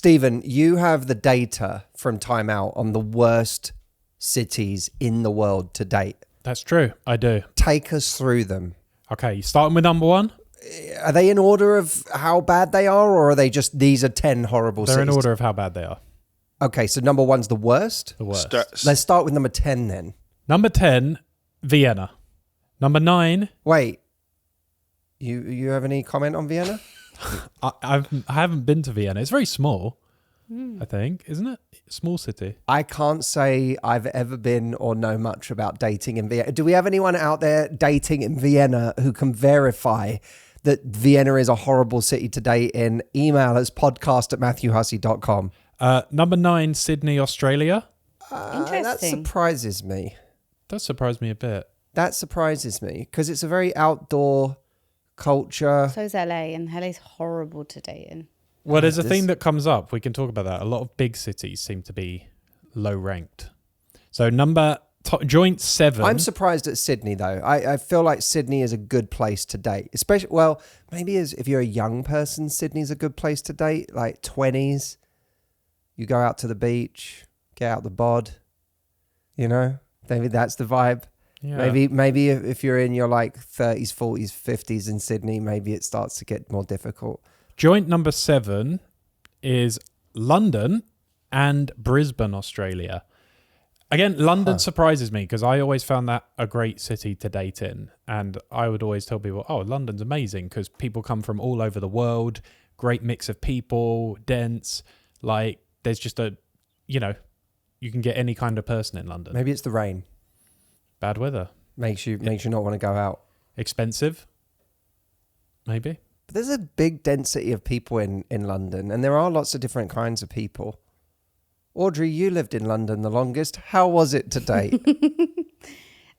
Stephen, you have the data from Time Out on the worst cities in the world to date. That's true. I do. Take us through them. Okay, starting with number one. Are they in order of how bad they are, or are they just, these are 10 horrible cities? They're in order of how bad they are. Okay, so number one's the worst? The worst. Let's start with number 10 then. Number 10, Vienna. Number 9. Wait, you have any comment on Vienna? I haven't been to Vienna. It's very small, I think, isn't it? Small city. I can't say I've ever been or know much about dating in Vienna. Do we have anyone out there dating in Vienna who can verify that Vienna is a horrible city to date in? Email us podcast@matthewhussey.com. Number 9, Sydney, Australia. Interesting. That surprises me. That surprised me a bit. That surprises me because it's a very outdoor culture. So's LA, and LA's horrible to date in. Well, there's a theme that comes up. We can talk about that. A lot of big cities seem to be low ranked. So joint 7. I'm surprised at Sydney though. I feel like Sydney is a good place to date. Especially, well, maybe if you're a young person, Sydney's a good place to date. Like 20s, you go out to the beach, get out the bod. You know, maybe that's the vibe. Yeah. Maybe if you're in your like 30s, 40s, 50s in Sydney, maybe it starts to get more difficult. Joint number 7 is London and Brisbane, Australia. Again, London surprises me because I always found that a great city to date in. And I would always tell people, oh, London's amazing because people come from all over the world, great mix of people, dense. Like there's just you can get any kind of person in London. Maybe it's the rain. Bad weather. Makes you not want to go out. Expensive. Maybe. But there's a big density of people in London, and there are lots of different kinds of people. Audrey, you lived in London the longest. How was it to date?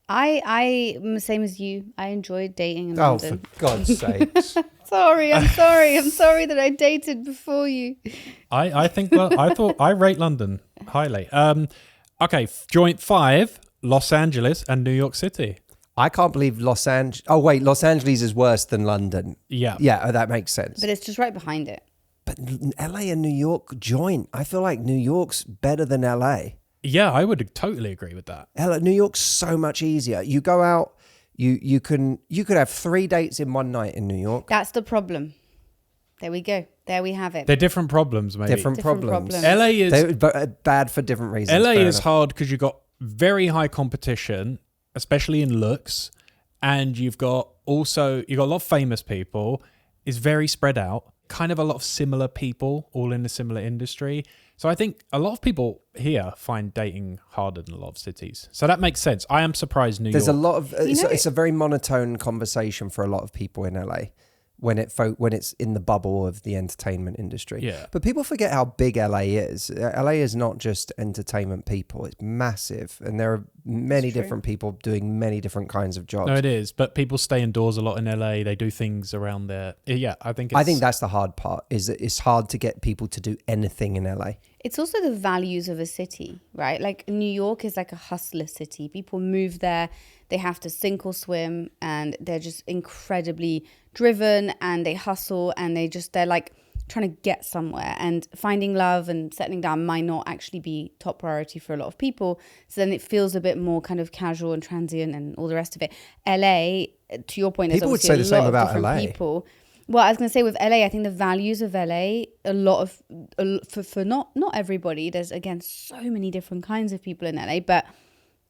I'm the same as you. I enjoyed dating in London. For God's sakes. I'm sorry that I dated before you. I think, well, I rate London highly. Okay, joint 5, Los Angeles and New York City. I can't believe Los Angeles. Oh, wait, Los Angeles is worse than London. Yeah. Yeah, that makes sense. But it's just right behind it. But LA and New York joint. I feel like New York's better than LA. Yeah, I would totally agree with that. New York's so much easier. You go out, you could have 3 dates in one night in New York. That's the problem. There we go. There we have it. They're different problems, maybe. Different problems. LA is bad for different reasons. LA is hard because you've got very high competition, especially in looks, and you've got a lot of famous people. It's very spread out, kind of a lot of similar people, all in a similar industry. So I think a lot of people here find dating harder than a lot of cities. So that makes sense. I am surprised New York. There's a lot of it's a very monotone conversation for a lot of people in LA when it's in the bubble of the entertainment industry. Yeah. But people forget how big LA is. LA is not just entertainment people. It's massive. And there are many different people doing many different kinds of jobs. No, it is. But people stay indoors a lot in LA. They do things around there. Yeah, I think that's the hard part, is that it's hard to get people to do anything in LA. It's also the values of a city, right? Like New York is like a hustler city. People move there, they have to sink or swim, and they're just incredibly driven, and they hustle, and they're like trying to get somewhere, and finding love and settling down might not actually be top priority for a lot of people. So then it feels a bit more kind of casual and transient and all the rest of it. LA, to your point, people would say the same about LA. People. Well, I was going to say with LA, I think the values of LA, for not everybody, there's again so many different kinds of people in LA, but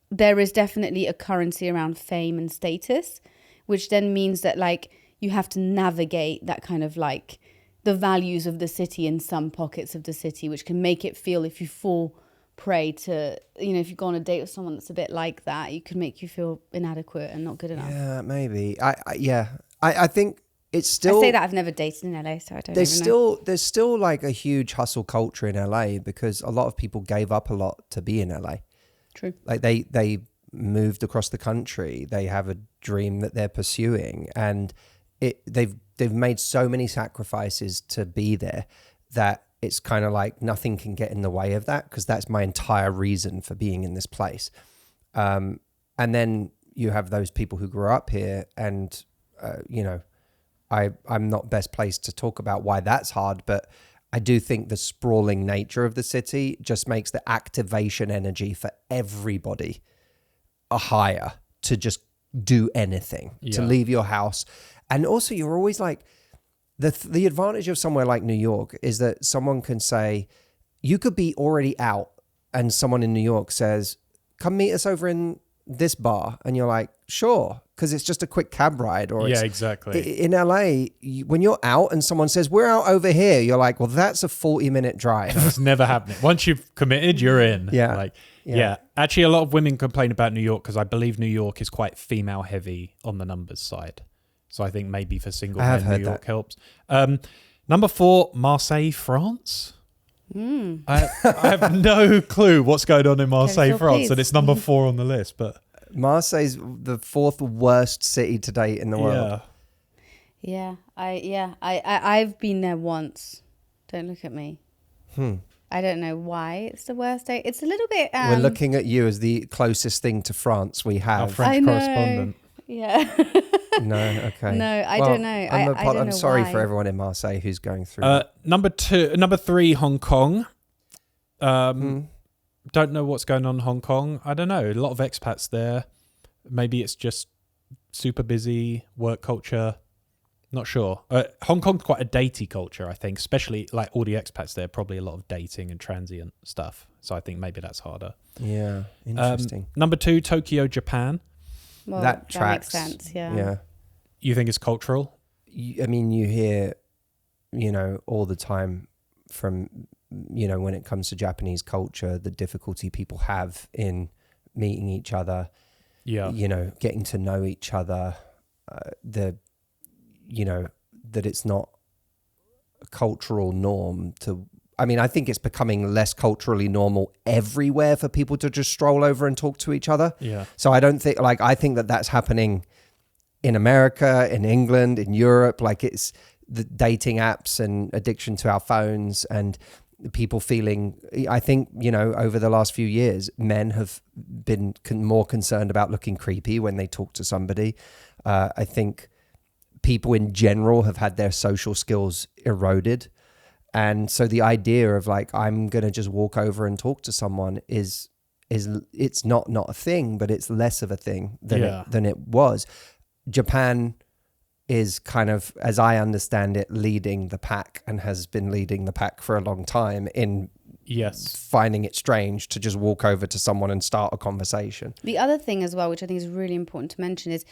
there is definitely a currency around fame and status, which then means that like you have to navigate that kind of like the values of the city in some pockets of the city, which can make it feel, if you fall prey to, if you go on a date with someone that's a bit like that, it could make you feel inadequate and not good enough. Yeah, maybe. I think it's still. I say that I've never dated in LA, so I don't know. There's still like a huge hustle culture in LA because a lot of people gave up a lot to be in LA. True. Like they moved across the country. They have a dream that they're pursuing, and they've made so many sacrifices to be there that it's kind of like nothing can get in the way of that, because that's my entire reason for being in this place. And then you have those people who grew up here, and I'm not best placed to talk about why that's hard, but I do think the sprawling nature of the city just makes the activation energy for everybody higher to just do anything, to leave your house. And also you're always like, the advantage of somewhere like New York is that someone can say, you could be already out and someone in New York says, come meet us over in this bar. And you're like, sure, because it's just a quick cab ride. Or exactly. In LA, when you're out and someone says, we're out over here, you're like, well, that's a 40-minute drive. That's never happening. Once you've committed, you're in. Yeah. Actually, a lot of women complain about New York because I believe New York is quite female heavy on the numbers side. So I think maybe for single men, New York helps. Number 4, Marseille, France. I have no clue what's going on in Marseille, France, and it's number 4 on the list. But Marseille's the 4th worst city to date in the world. I've been there once. Don't look at me. I don't know why it's the worst day. It's a little bit. We're looking at you as the closest thing to France we have. Our French correspondent. Yeah. No, okay. No, I don't know. I don't I'm know sorry why. for everyone in Marseille who's going through that. Number 3, Hong Kong. Don't know what's going on in Hong Kong. I don't know. A lot of expats there. Maybe it's just super busy work culture. Not sure. Hong Kong's quite a datey culture, I think, especially like all the expats there. Probably a lot of dating and transient stuff. So I think maybe that's harder. Yeah, interesting. Number 2, Tokyo, Japan. Well, that tracks. makes sense. Yeah. Yeah. You think it's cultural? I mean, you hear, all the time from, when it comes to Japanese culture, the difficulty people have in meeting each other, getting to know each other, that it's not a cultural norm to, I think it's becoming less culturally normal everywhere for people to just stroll over and talk to each other. Yeah. So I don't think, I think that that's happening in America, in England, in Europe. Like, it's the dating apps and addiction to our phones and people feeling, I think, over the last few years, men have been more concerned about looking creepy when they talk to somebody. I think people in general have had their social skills eroded. And so the idea of I'm going to just walk over and talk to someone is it's not a thing, but it's less of a thing than it was. Japan is kind of, as I understand it, leading the pack and has been leading the pack for a long time in finding it strange to just walk over to someone and start a conversation. The other thing as well, which I think is really important to mention is,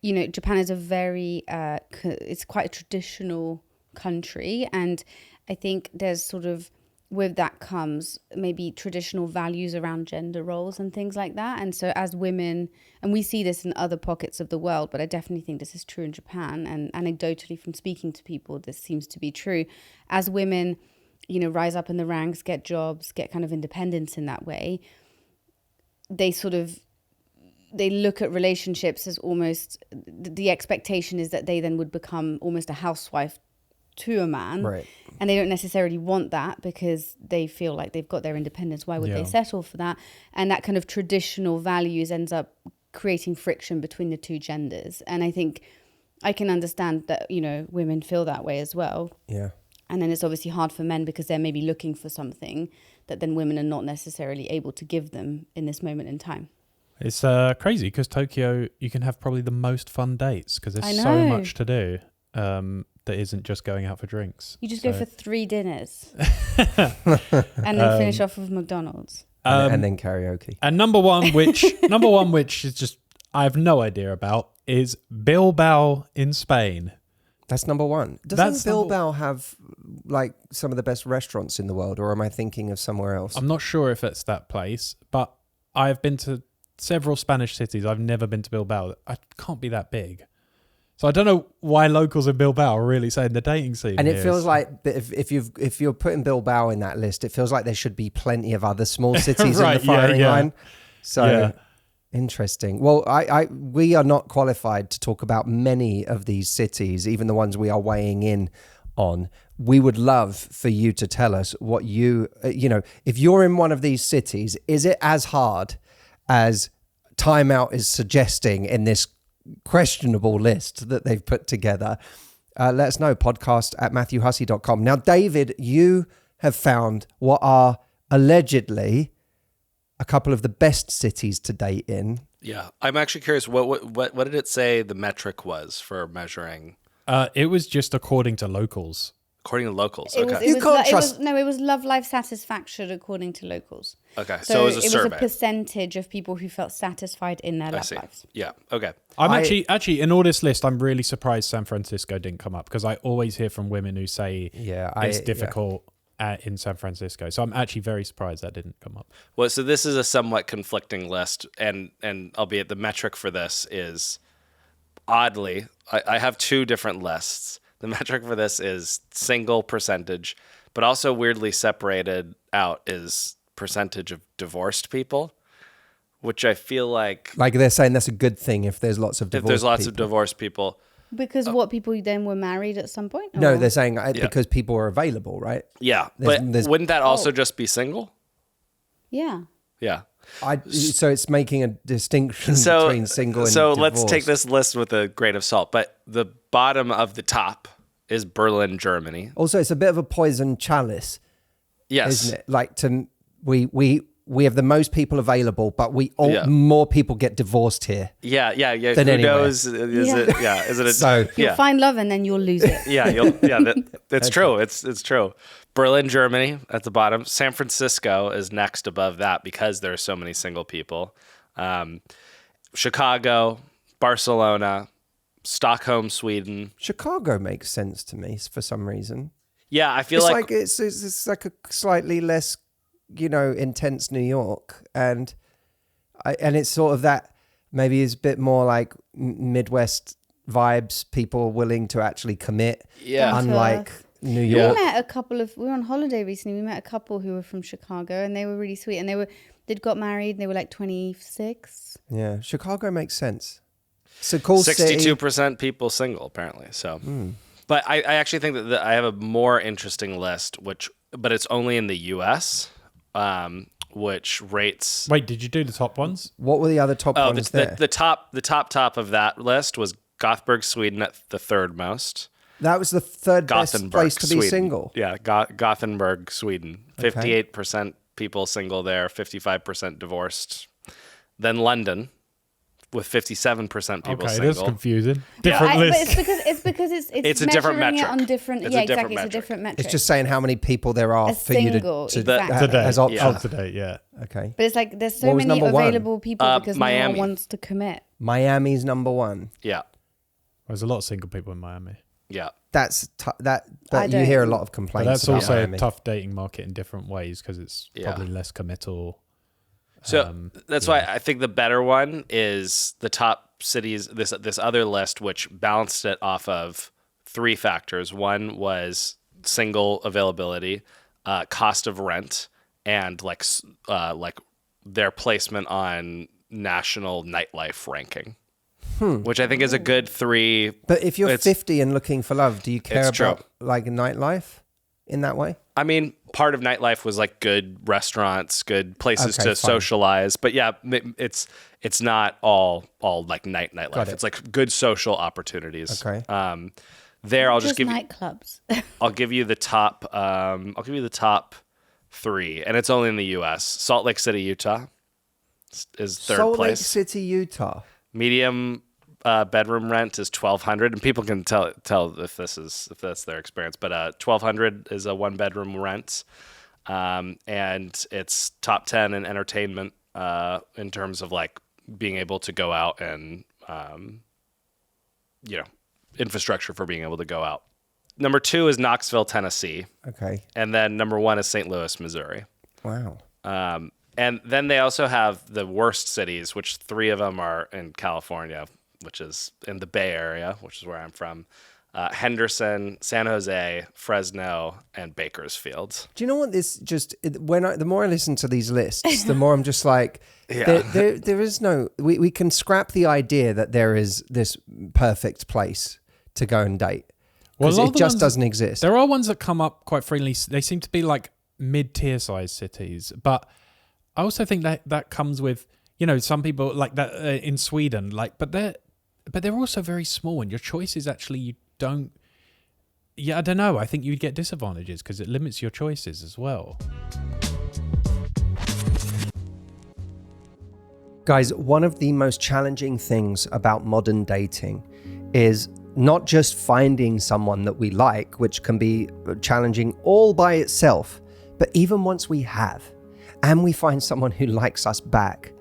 Japan is a very, it's quite a traditional country. And I think there's sort of, with that comes maybe traditional values around gender roles and things like that. And so as women, and we see this in other pockets of the world, but I definitely think this is true in Japan, and anecdotally from speaking to people, this seems to be true. As women, rise up in the ranks, get jobs, get kind of independence in that way, they look at relationships as almost, the expectation is that they then would become almost a housewife to a man, right? And they don't necessarily want that because they feel like they've got their independence. Why would they settle for that? And that kind of traditional values ends up creating friction between the two genders. And I think I can understand that, women feel that way as well. Yeah. And then it's obviously hard for men because they're maybe looking for something that then women are not necessarily able to give them in this moment in time. It's crazy because Tokyo, you can have probably the most fun dates because there's so much to do. That isn't just going out for drinks. You just go for 3 dinners and then finish off with McDonald's. And then karaoke. And number one, which is just, I have no idea about, is Bilbao in Spain. That's number 1. Doesn't Bilbao have some of the best restaurants in the world, or am I thinking of somewhere else? I'm not sure if it's that place, but I've been to several Spanish cities. I've never been to Bilbao. It can't be that big. So I don't know why locals in Bilbao are really saying the dating scene. And it feels like if you're putting Bilbao in that list, it feels like there should be plenty of other small cities in the firing line. So interesting. Well, we are not qualified to talk about many of these cities, even the ones we are weighing in on. We would love for you to tell us what if you're in one of these cities, is it as hard as Time Out is suggesting in this questionable list that they've put together? let us know. podcast@matthewhussey.com. Now, David, you have found what are allegedly a couple of the best cities to date in. Yeah, I'm actually curious. What did it say the metric was for measuring? It was just according to locals. According to locals, It okay. was it was love life satisfaction according to locals. Okay, so it was a survey. Was a percentage of people who felt satisfied in their love lives. Yeah, okay. I'm actually in all this list, I'm really surprised San Francisco didn't come up, because I always hear from women who say it's difficult in San Francisco. So I'm actually very surprised that didn't come up. Well, so this is a somewhat conflicting list, and albeit the metric for this is, oddly, I have two different lists. The metric for this is single percentage, but also weirdly separated out is percentage of divorced people, which I feel like they're saying that's a good thing if there's lots of divorced people. If there's lots of divorced people. Because what, people then were married at some point? No, they're saying because people are available, right? Yeah, but wouldn't that also just be single? Yeah. Yeah. So it's making a distinction between single and divorced. So let's take this list with a grain of salt. But the bottom of the top is Berlin, Germany. Also, it's a bit of a poison chalice. Yes. Isn't it? We have the most people available, but more people get divorced here. Yeah. Than Who anywhere. knows? Is it? So You'll find love and then you'll lose it. That's true. It's true. Berlin, Germany at the bottom. San Francisco is next above that because there are so many single people. Chicago, Barcelona, Stockholm, Sweden. Chicago makes sense to me for some reason. Yeah, I feel like it's like a slightly less, intense New York, and it's sort of that, maybe it's a bit more like Midwest vibes. People willing to actually commit. Yeah, unlike New York. We were on holiday recently. We met a couple who were from Chicago, and they were really sweet. And they'd got married. And they were like 26. Yeah, Chicago makes sense. It's a cool 62% people single apparently. So, but I actually think that I have a more interesting list, but it's only in the U.S. Which rates. Wait, did you do the top ones? What were the other top ones there? The top of that list was Gothenburg, Sweden at the third most. That was the third best place to be Sweden. single. Yeah, Gothenburg, Sweden. 58% people single there, 55% divorced. Then London, with 57% people single. That's confusing. Different list. But it's because it's a different measuring metric. It on different. It's Yeah, a different exactly. metric. It's a different metric. It's just saying how many people there are for single, you to exactly. Today. as options. Today, yeah. Okay. But it's like there's so What was many number one? available people because Miami. no one wants to commit. Miami's number one. Yeah. There's a lot of single people in Miami. Yeah. But I you don't- hear a lot of But complaints. that's about also Miami. a tough dating market in different ways, because it's probably less committal. So that's why I think the better one is the top cities, this other list, which balanced it off of three factors. One was single availability, cost of rent, and like their placement on national nightlife ranking, which I think is a good three. But if you're 50 and looking for love, do you care about like nightlife in that way? I mean, part of nightlife was like good restaurants, good places to fine. socialize. But yeah, it's not all like nightlife. It's like good social opportunities. Okay. There, I'll just give nightclubs. I'll give you the top. I'll give you the top three, and it's only in the U.S. Salt Lake City, Utah, is third Salt place. Lake City, Utah. Medium bedroom rent is $1,200, and people can tell if that's their experience. But $1,200 is a one bedroom rent, and it's top 10 in entertainment in terms of like being able to go out and infrastructure for being able to go out. Number 2 is Knoxville, Tennessee. Okay. And then number 1 is St. Louis, Missouri. Wow. And then they also have the worst cities, which 3 of them are in California, which is in the Bay Area, which is where I'm from. Henderson, San Jose, Fresno, and Bakersfield. Do you know what this the more I listen to these lists, the more I'm just like, there is no, we can scrap the idea that there is this perfect place to go and date. Because it just doesn't exist. There are ones that come up quite frequently. They seem to be like mid-tier size cities, but I also think that comes with, some people like that in Sweden, but they're also very small, and your choice is actually Yeah, I don't know. I think you'd get disadvantages because it limits your choices as well. Guys, one of the most challenging things about modern dating is not just finding someone that we like, which can be challenging all by itself, but even once we have, and we find someone who likes us back,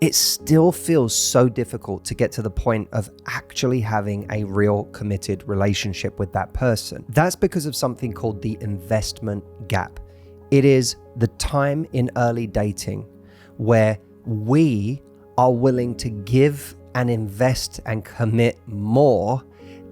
it still feels so difficult to get to the point of actually having a real committed relationship with that person. That's because of something called the investment gap. It is the time in early dating where we are willing to give and invest and commit more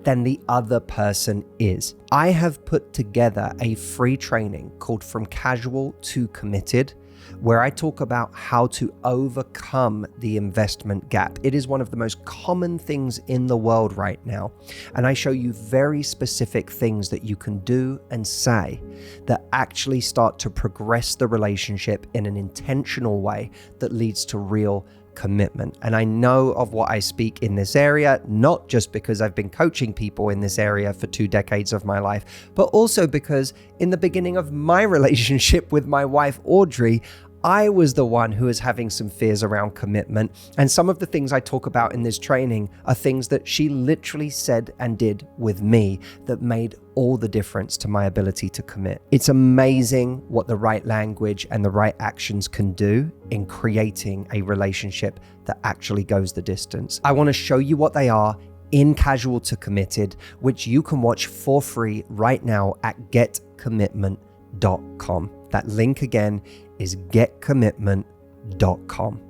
than the other person is. I have put together a free training called From Casual to Committed, where I talk about how to overcome the investment gap. It is one of the most common things in the world right now. And I show you very specific things that you can do and say that actually start to progress the relationship in an intentional way that leads to real commitment. And I know of what I speak in this area, not just because I've been coaching people in this area for 2 decades of my life, but also because in the beginning of my relationship with my wife, Audrey, I was the one who was having some fears around commitment. And some of the things I talk about in this training are things that she literally said and did with me that made all the difference to my ability to commit. It's amazing what the right language and the right actions can do in creating a relationship that actually goes the distance. I want to show you what they are in Casual to Committed, which you can watch for free right now at getcommitment.com. That link again is getcommitment.com.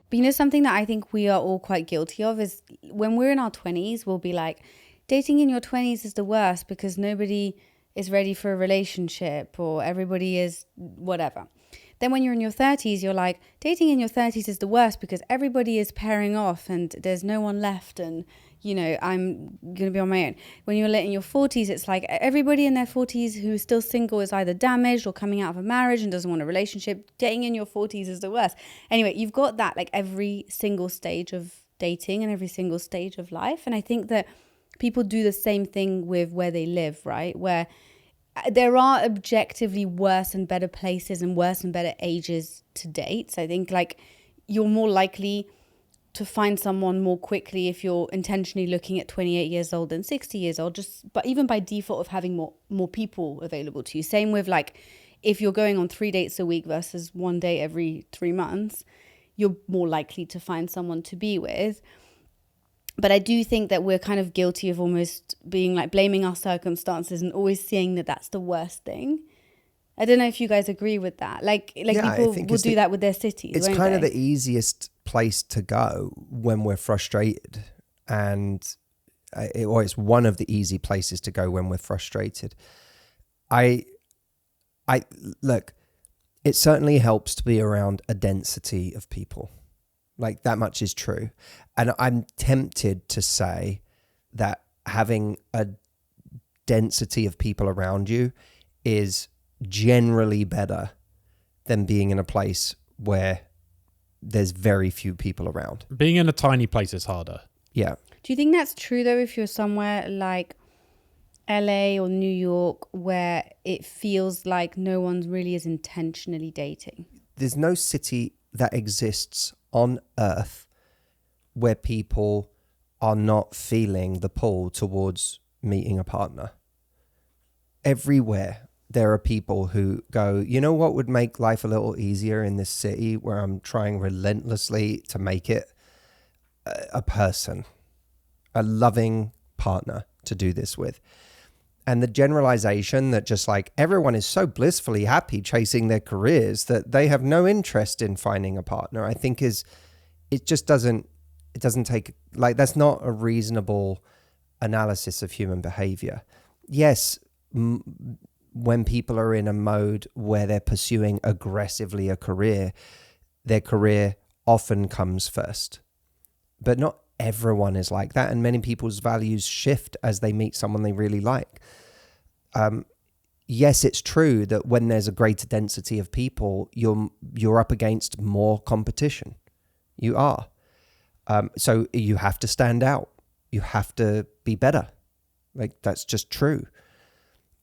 But you know, something that I think we are all quite guilty of is when we're in our 20s, we'll be like, dating in your 20s is the worst because nobody is ready for a relationship or everybody is whatever. Then when you're in your 30s, you're like, dating in your 30s is the worst because everybody is pairing off and there's no one left and, you know, I'm going to be on my own. When you're in your 40s, it's like everybody in their 40s who is still single is either damaged or coming out of a marriage and doesn't want a relationship. Dating in your 40s is the worst. Anyway, you've got that like every single stage of dating and every single stage of life. And I think that people do the same thing with where they live, right? Where there are objectively worse and better places and worse and better ages to date. So I think like you're more likely to find someone more quickly if you're intentionally looking at 28 years old than 60 years old, but even by default of having more people available to you. Same with like if you're going on 3 dates a week versus 1 date every 3 months, you're more likely to find someone to be with. But I do think that we're kind of guilty of almost being like blaming our circumstances and always seeing that that's the worst thing. I don't know if you guys agree with that. Like yeah, people will do that with their cities. It's kind of the easiest place to go when we're frustrated. And it's one of the easy places to go when we're frustrated. Look, it certainly helps to be around a density of people. Like that much is true. And I'm tempted to say that having a density of people around you is generally better than being in a place where there's very few people around. Being in a tiny place is harder. Yeah. Do you think that's true though if you're somewhere like LA or New York where it feels like no one really is intentionally dating? There's no city that exists on earth where people are not feeling the pull towards meeting a partner. Everywhere there are people who go, you know what would make life a little easier in this city where I'm trying relentlessly to make it a person, a loving partner to do this with. And the generalization that just like everyone is so blissfully happy chasing their careers that they have no interest in finding a partner, I think it doesn't take, like, that's not a reasonable analysis of human behavior. Yes, when people are in a mode where they're pursuing aggressively a career, their career often comes first. But not everyone is like that, and many people's values shift as they meet someone they really like. Yes, it's true that when there's a greater density of people, you're up against more competition. You are. So you have to stand out. You have to be better. Like, that's just true.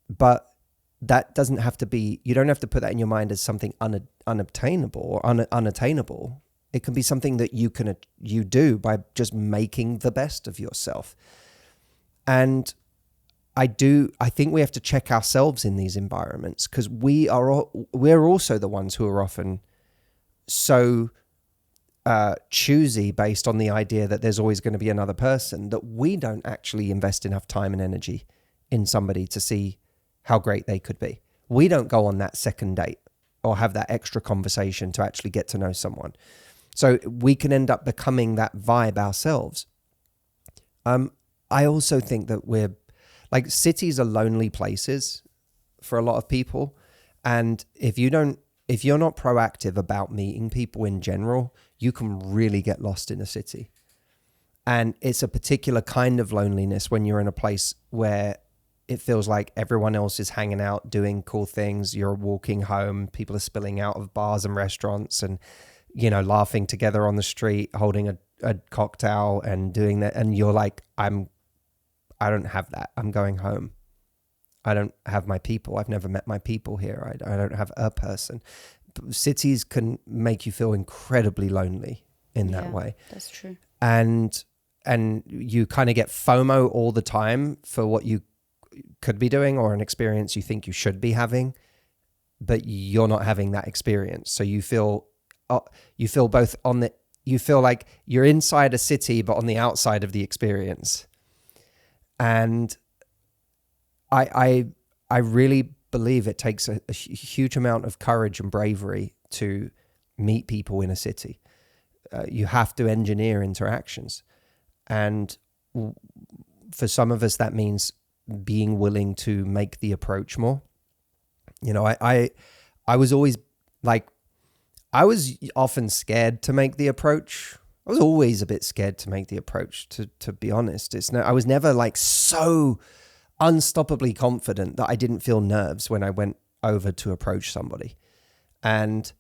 But that doesn't have to be, you don't have to put that in your mind as something unobtainable or unattainable. It can be something that you do by just making the best of yourself. And I think we have to check ourselves in these environments, because we're also the ones who are often so choosy based on the idea that there's always going to be another person, that we don't actually invest enough time and energy in somebody to see how great they could be. We don't go on that second date or have that extra conversation to actually get to know someone. So we can end up becoming that vibe ourselves. I also think that cities are lonely places for a lot of people. And if you're not proactive about meeting people in general, you can really get lost in a city. And it's a particular kind of loneliness when you're in a place where it feels like everyone else is hanging out, doing cool things. You're walking home, people are spilling out of bars and restaurants and, laughing together on the street, holding a cocktail and doing that. And you're like, I don't have that. I'm going home. I don't have my people. I've never met my people here. I don't have a person. Cities can make you feel incredibly lonely in that way. That's true. And you kind of get FOMO all the time for what you could be doing or an experience you think you should be having, but you're not having that experience. So you feel both you feel like you're inside a city, but on the outside of the experience. And I really believe it takes a huge amount of courage and bravery to meet people in a city. You have to engineer interactions. And for some of us, that means being willing to make the approach more. I was always I was often scared to make the approach. I was always a bit scared to make the approach, to be honest. I was never so unstoppably confident that I didn't feel nerves when I went over to approach somebody. And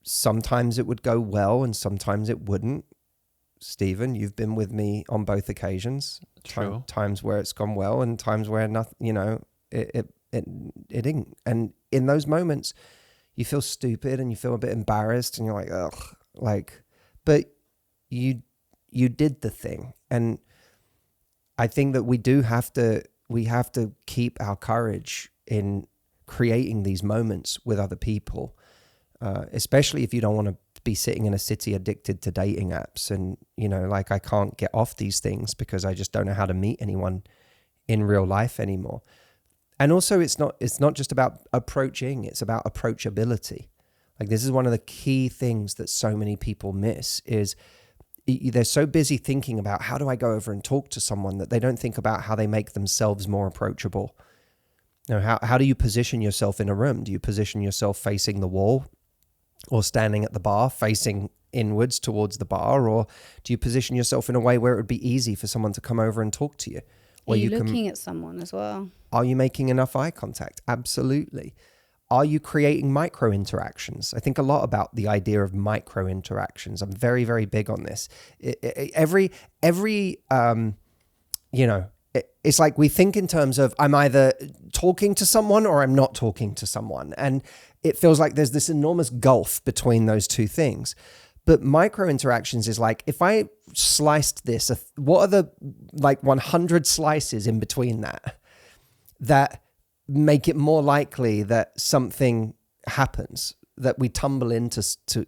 sometimes it would go well and sometimes it wouldn't. Stephen, you've been with me on both occasions. True. Times where it's gone well and times where nothing, it didn't. And in those moments, you feel stupid and you feel a bit embarrassed and you're like, ugh, but you did the thing. And I think that we have to keep our courage in creating these moments with other people, especially if you don't want to be sitting in a city addicted to dating apps and, I can't get off these things because I just don't know how to meet anyone in real life anymore. And also it's not just about approaching, it's about approachability. This is one of the key things that so many people miss is they're so busy thinking about how do I go over and talk to someone that they don't think about how they make themselves more approachable. How do you position yourself in a room? Do you position yourself facing the wall or standing at the bar facing inwards towards the bar? Or do you position yourself in a way where it would be easy for someone to come over and talk to you? Are you looking at someone as well? Are you making enough eye contact? Absolutely. Are you creating micro interactions? I think a lot about the idea of micro interactions. I'm very, very big on this. It's like we think in terms of I'm either talking to someone or I'm not talking to someone. And it feels like there's this enormous gulf between those two things. But micro interactions is like, if I sliced this, what are the 100 slices in between that make it more likely that something happens, that we tumble into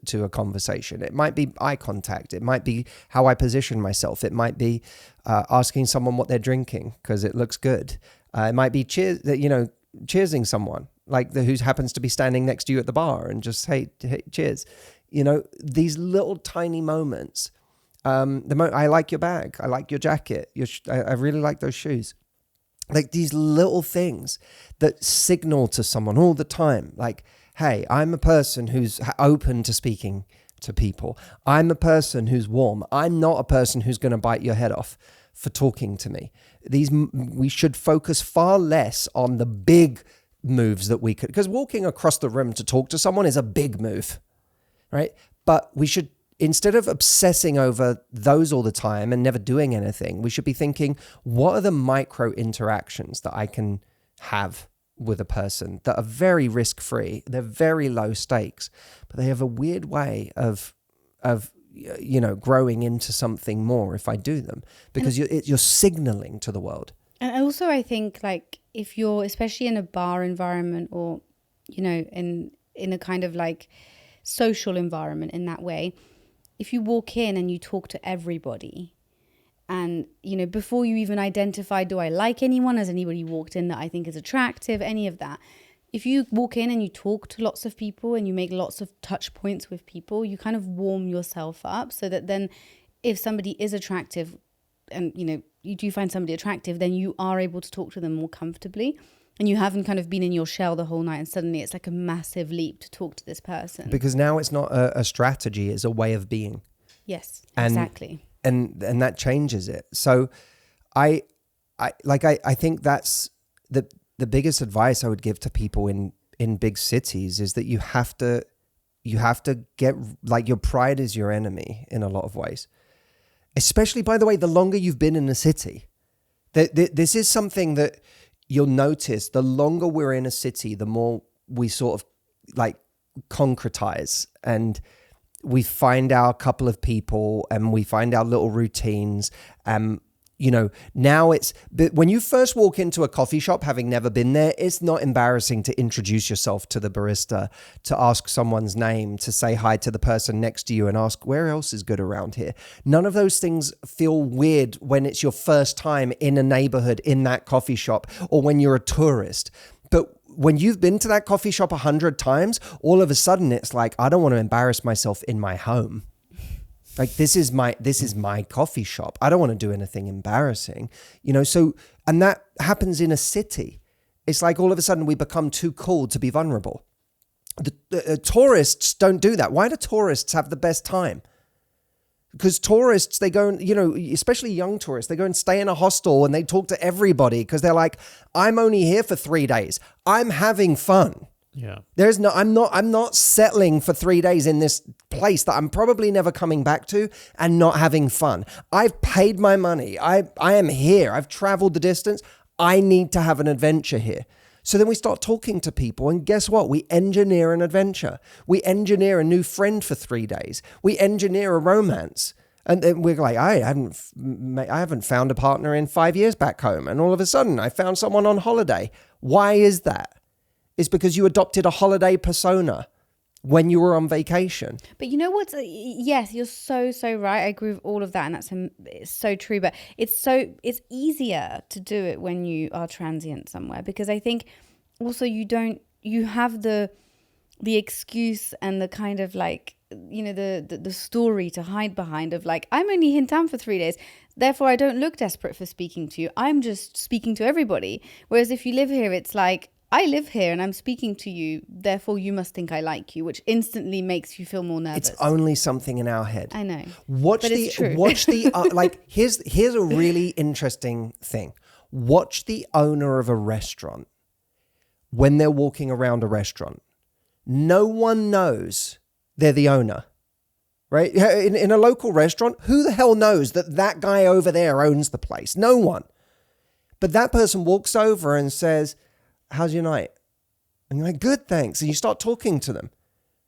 to a conversation? It might be eye contact. It might be how I position myself. It might be asking someone what they're drinking because it looks good. It might be cheersing someone who happens to be standing next to you at the bar and just hey cheers. These little tiny moments. I like your bag. I like your jacket. I really like those shoes. These little things that signal to someone all the time. Hey, I'm a person who's open to speaking to people. I'm a person who's warm. I'm not a person who's going to bite your head off for talking to me. We should focus far less on the big moves that we could, because walking across the room to talk to someone is a big move, right? But we should instead of obsessing over those all the time and never doing anything, we should be thinking, what are the micro interactions that I can have with a person that are very risk-free? They're very low stakes, but they have a weird way of growing into something more if I do them, because you're signaling to the world. And also, I think, like, if you're, especially in a bar environment, or, in a kind of like social environment in that way, if you walk in and you talk to everybody, and, before you even identify, do I like anyone? Has anybody walked in that I think is attractive? Any of that. If you walk in and you talk to lots of people and you make lots of touch points with people, you kind of warm yourself up, so that then if somebody is attractive and, you do find somebody attractive, then you are able to talk to them more comfortably. And you haven't kind of been in your shell the whole night, and suddenly it's like a massive leap to talk to this person. Because now it's not a strategy, it's a way of being. Yes, exactly. And that changes it. So I think that's the biggest advice I would give to people in big cities is that you have to get, like, your pride is your enemy in a lot of ways. Especially, by the way, the longer you've been in a city. This is something that you'll notice. The longer we're in a city, the more we sort of like concretize, and we find our couple of people and we find our little routines. Now but when you first walk into a coffee shop, having never been there, it's not embarrassing to introduce yourself to the barista, to ask someone's name, to say hi to the person next to you and ask, where else is good around here? None of those things feel weird when it's your first time in a neighborhood, in that coffee shop, or when you're a tourist. But when you've been to that coffee shop 100 times, all of a sudden it's like, I don't want to embarrass myself in my home. Like, this is my coffee shop. I don't want to do anything embarrassing, so, and that happens in a city. It's like all of a sudden we become too cool to be vulnerable. The tourists don't do that. Why do tourists have the best time? Because tourists, they go and, especially young tourists, they go and stay in a hostel and they talk to everybody because they're like, I'm only here for 3 days. I'm having fun. Yeah. I'm not settling for 3 days in this place that I'm probably never coming back to and not having fun. I've paid my money. I am here. I've traveled the distance. I need to have an adventure here. So then we start talking to people, and guess what? We engineer an adventure. We engineer a new friend for 3 days. We engineer a romance. And then we're like, I haven't found a partner in 5 years back home. And all of a sudden I found someone on holiday. Why is that? It's because you adopted a holiday persona when you were on vacation. But you know what? Yes, you're so right. I agree with all of that, and it's so true. But it's easier to do it when you are transient somewhere, because I think also you have the excuse and the kind of like, the story to hide behind of like, I'm only in town for 3 days, therefore I don't look desperate for speaking to you. I'm just speaking to everybody. Whereas if you live here, it's like, I live here and I'm speaking to you, therefore you must think I like you, which instantly makes you feel more nervous. It's only something in our head. I know. It's true. Here's a really interesting thing. Watch the owner of a restaurant when they're walking around a restaurant. No one knows they're the owner, right? In a local restaurant, who the hell knows that guy over there owns the place? No one. But that person walks over and says, how's your night? And you're like, good, thanks. And you start talking to them,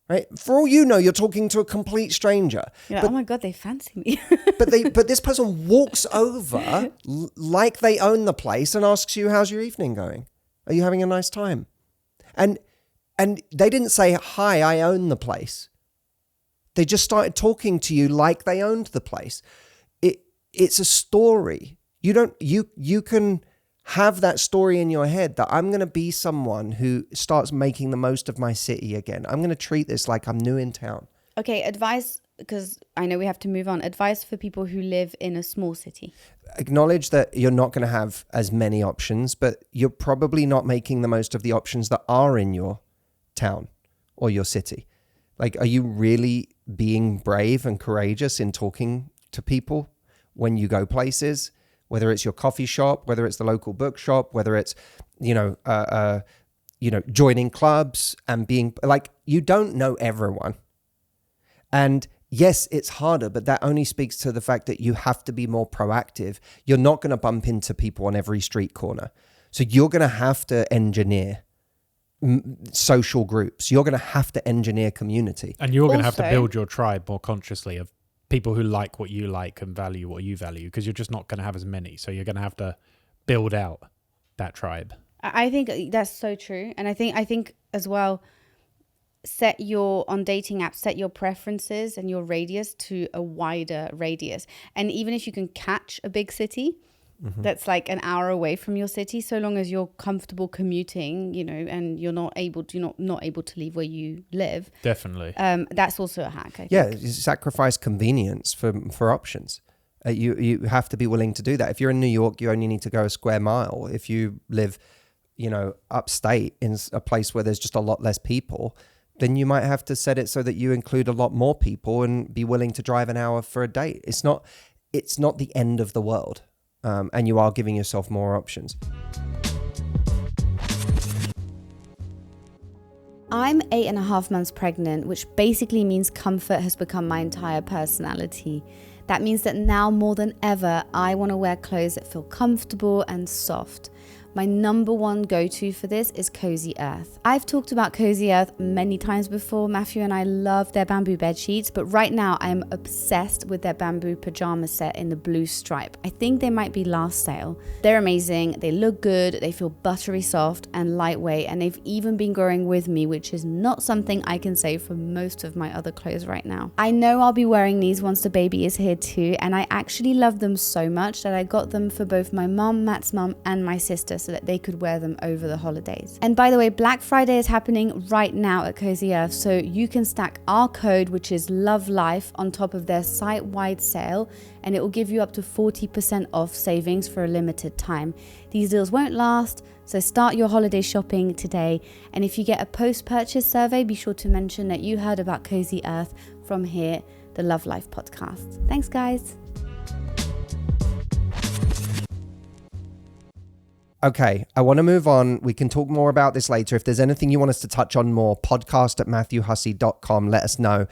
right? For all you know, you're talking to a complete stranger. You're like, oh my God, they fancy me. but this person walks over like they own the place and asks you, how's your evening going? Are you having a nice time? And they didn't say, hi, I own the place. They just started talking to you like they owned the place. It's a story. You can have that story in your head that I'm going to be someone who starts making the most of my city again. I'm going to treat this like I'm new in town. Okay, advice, because I know we have to move on. Advice for people who live in a small city. Acknowledge that you're not going to have as many options, but you're probably not making the most of the options that are in your town or your city. Like, are you really being brave and courageous in talking to people when you go places? Whether it's your coffee shop, whether it's the local bookshop, whether it's, joining clubs and being like, you don't know everyone. And yes, it's harder, but that only speaks to the fact that you have to be more proactive. You're not going to bump into people on every street corner. So you're going to have to engineer social groups. You're going to have to engineer community. And you're going to have to Also- build your tribe more consciously of people who like what you like and value what you value, because you're just not going to have as many. So you're going to have to build out that tribe. I think that's so true. And I think as well, on dating apps, set your preferences and your radius to a wider radius. And even if you can catch a big city that's like an hour away from your city, so long as you're comfortable commuting, and you're not able to leave where you live. Definitely. That's also a hack. I think. Yeah, you sacrifice convenience for options. You have to be willing to do that. If you're in New York, you only need to go a square mile. If you live, upstate in a place where there's just a lot less people, then you might have to set it so that you include a lot more people and be willing to drive an hour for a date. It's not the end of the world, and you are giving yourself more options. I'm 8.5 months pregnant, which basically means comfort has become my entire personality. That means that now more than ever, I want to wear clothes that feel comfortable and soft. My number one go-to for this is Cozy Earth. I've talked about Cozy Earth many times before. Matthew and I love their bamboo bed sheets, but right now I am obsessed with their bamboo pajama set in the blue stripe. I think they might be last sale. They're amazing, they look good, they feel buttery soft and lightweight, and they've even been growing with me, which is not something I can say for most of my other clothes right now. I know I'll be wearing these once the baby is here too, and I actually love them so much that I got them for both my mum, Matt's mum, and my sister, so that they could wear them over the holidays. And by the way, Black Friday is happening right now at Cozy Earth, so you can stack our code, which is LOVELIFE, on top of their site-wide sale, and it will give you up to 40% off savings for a limited time. These deals won't last, so start your holiday shopping today. And if you get a post-purchase survey, be sure to mention that you heard about Cozy Earth from here, the Love Life podcast. Thanks, guys. Okay, I want to move on. We can talk more about this later. If there's anything you want us to touch on more, podcast@matthewhussey.com. Let us know.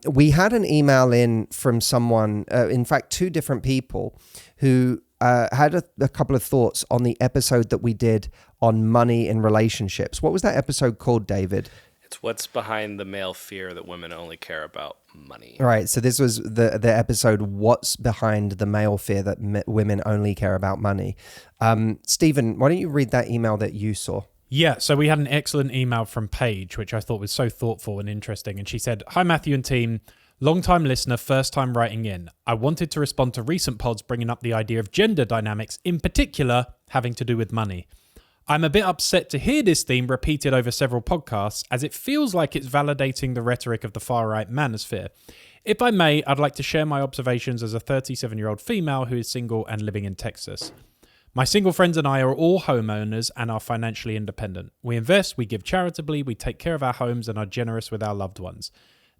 We had an email in from someone, in fact, 2 different people who had a couple of thoughts on the episode that we did on money in relationships. What was that episode called, David? It's what's behind the male fear that women only care about money. All right, so this was the episode, what's behind the male fear that women only care about money. Stephen, why don't you read that email that you saw? Yeah, so we had an excellent email from Paige, which I thought was so thoughtful and interesting. And she said, "Hi, Matthew and team. Long-time listener, first time writing in. I wanted to respond to recent pods bringing up the idea of gender dynamics, in particular having to do with money. I'm a bit upset to hear this theme repeated over several podcasts, as it feels like it's validating the rhetoric of the far-right manosphere. If I may, I'd like to share my observations as a 37-year-old female who is single and living in Texas. My single friends and I are all homeowners and are financially independent. We invest, we give charitably, we take care of our homes and are generous with our loved ones.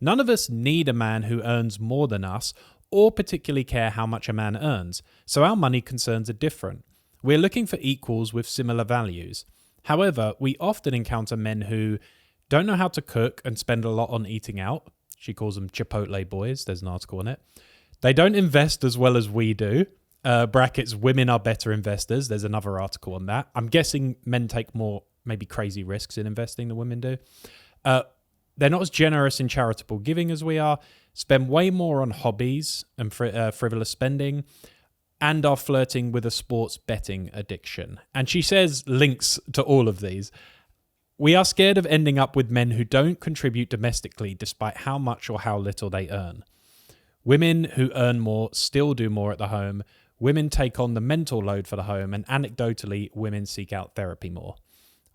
None of us need a man who earns more than us or particularly care how much a man earns, so our money concerns are different. We're looking for equals with similar values. However, we often encounter men who don't know how to cook and spend a lot on eating out. She calls them Chipotle boys. There's an article on it. They don't invest as well as we do. Brackets, women are better investors. There's another article on that. I'm guessing men take more, maybe crazy risks in investing than women do. They're not as generous in charitable giving as we are, spend way more on hobbies and frivolous spending, and are flirting with a sports betting addiction. And she says links to all of these. We are scared of ending up with men who don't contribute domestically despite how much or how little they earn. Women who earn more still do more at the home. Women take on the mental load for the home, and anecdotally, women seek out therapy more.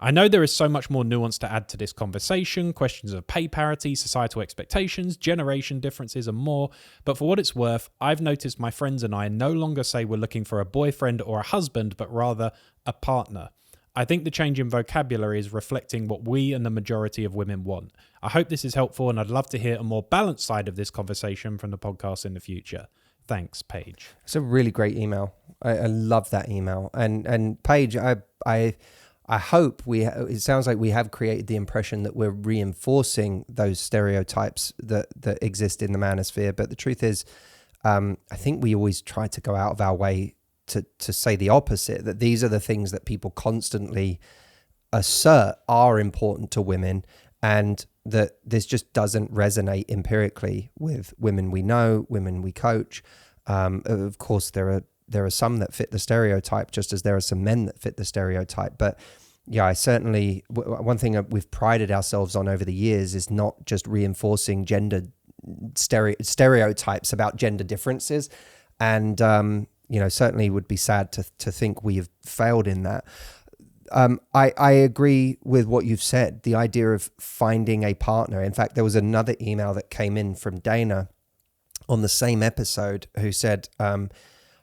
I know there is so much more nuance to add to this conversation, questions of pay parity, societal expectations, generation differences, and more, but for what it's worth, I've noticed my friends and I no longer say we're looking for a boyfriend or a husband, but rather a partner. I think the change in vocabulary is reflecting what we and the majority of women want. I hope this is helpful, and I'd love to hear a more balanced side of this conversation from the podcast in the future. Thanks, Paige. It's a really great email. I love that email. And Paige, I I hope it sounds like we have created the impression that we're reinforcing those stereotypes that exist in the manosphere. But the truth is, I think we always try to go out of our way to say the opposite, that these are the things that people constantly assert are important to women, and that this just doesn't resonate empirically with women we know, women we coach. Of course, there are some that fit the stereotype, just as there are some men that fit the stereotype. But yeah, I certainly, one thing that we've prided ourselves on over the years is not just reinforcing gender stereotypes about gender differences. And, certainly would be sad to think we have failed in that. I agree with what you've said, the idea of finding a partner. In fact, there was another email that came in from Dana on the same episode who said,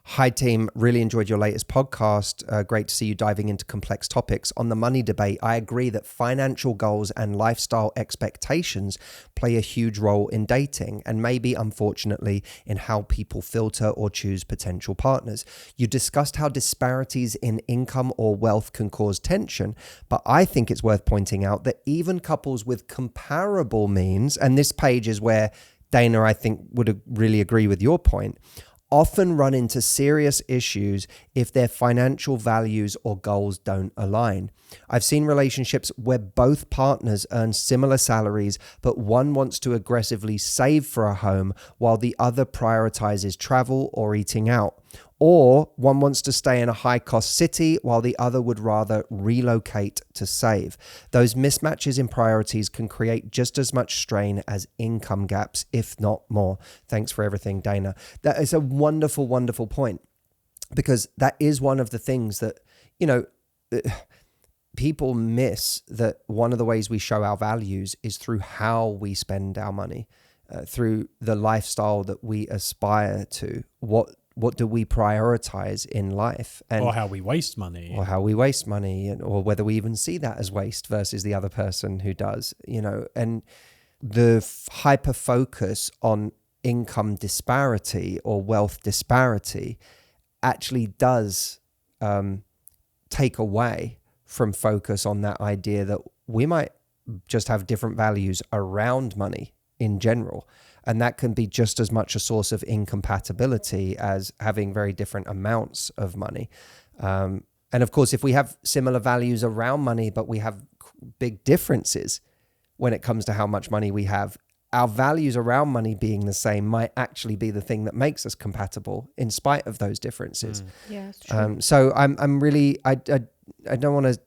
hi team, really enjoyed your latest podcast. Great to see you diving into complex topics. On the money debate, I agree that financial goals and lifestyle expectations play a huge role in dating, and maybe unfortunately in how people filter or choose potential partners. You discussed how disparities in income or wealth can cause tension, but I think it's worth pointing out that even couples with comparable means, and this page is where Dana, I think, would really agree with your point, often run into serious issues if their financial values or goals don't align. I've seen relationships where both partners earn similar salaries, but one wants to aggressively save for a home while the other prioritizes travel or eating out. Or one wants to stay in a high-cost city while the other would rather relocate to save. Those mismatches in priorities can create just as much strain as income gaps, if not more. Thanks for everything, Dana. That is a wonderful, wonderful point, because that is one of the things that, people miss, that one of the ways we show our values is through how we spend our money, through the lifestyle that we aspire to. What do we prioritize in life? Or how we waste money. Or whether we even see that as waste versus the other person who does, and the hyper focus on income disparity or wealth disparity actually does take away from focus on that idea that we might just have different values around money in general. And that can be just as much a source of incompatibility as having very different amounts of money. And of course, if we have similar values around money, but we have big differences when it comes to how much money we have, our values around money being the same might actually be the thing that makes us compatible in spite of those differences. Yeah, that's true. So I'm really, I don't want to